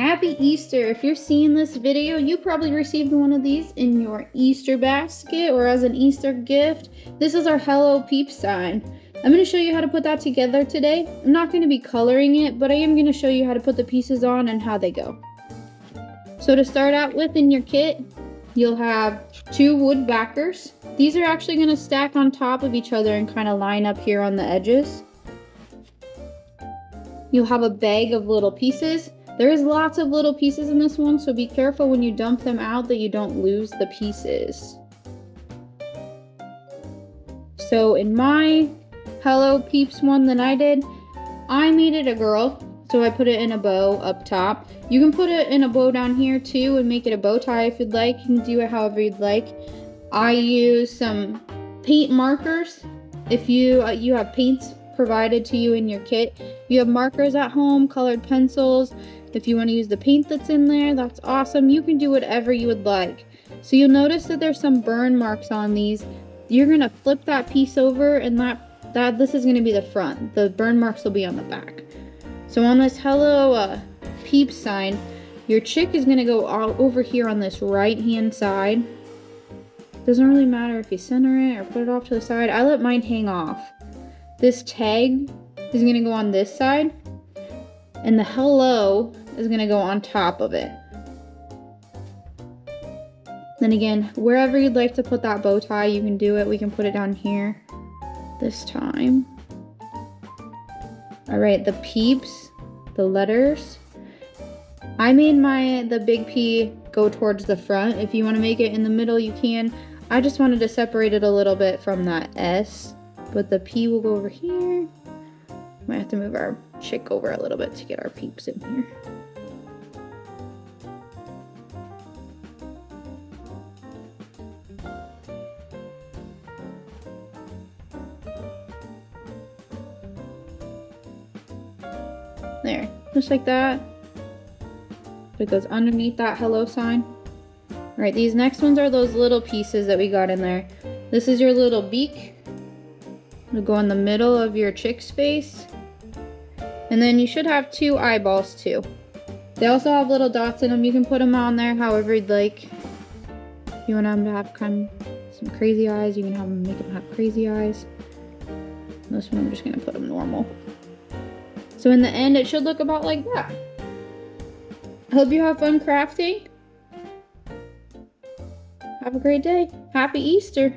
Happy Easter! If you're seeing this video, you probably received one of these in your Easter basket or as an Easter gift. This is our Hello Peeps sign. I'm going to show you how to put that together today. I'm not going to be coloring it, but I am going to show you how to put the pieces on and how they go. So to start out with in your kit, you'll have 2 wood backers. These are actually going to stack on top of each other and kind of line up here on the edges. You'll have a bag of little pieces. There is lots of little pieces in this one, so be careful when you dump them out that you don't lose the pieces. So in my Hello Peeps one that I did, I made it a girl, so I put it in a bow up top. You can put it in a bow down here too and make it a bow tie if you'd like. You can do it however you'd like. I use some paint markers. If you have paints provided to you in your kit. You have markers at home, colored pencils. If you want to use the paint that's in there, that's awesome. You can do whatever you would like. So you'll notice that there's some burn marks on these. You're going to flip that piece over and this is going to be the front. The burn marks will be on the back. So on this Hello Peeps sign, your chick is going to go all over here on this right hand side. Doesn't really matter if you center it or put it off to the side. I let mine hang off. This tag is going to go on this side, and the hello is going to go on top of it. Then again, wherever you'd like to put that bow tie, you can do it. We can put it down here this time. All right, the peeps, the letters. I made the big P go towards the front. If you want to make it in the middle, you can. I just wanted to separate it a little bit from that S. But the P will go over here. Might have to move our chick over a little bit to get our peeps in here. There, just like that. It goes underneath that hello sign. All right, these next ones are those little pieces that we got in there. This is your little beak. It'll go in the middle of your chick's face. And then you should have 2 eyeballs too. They also have little dots in them. You can put them on there however you'd like. If you want them to have kind of some crazy eyes, you can make them have crazy eyes. This one I'm just going to put them normal. So in the end, it should look about like that. I hope you have fun crafting. Have a great day. Happy Easter.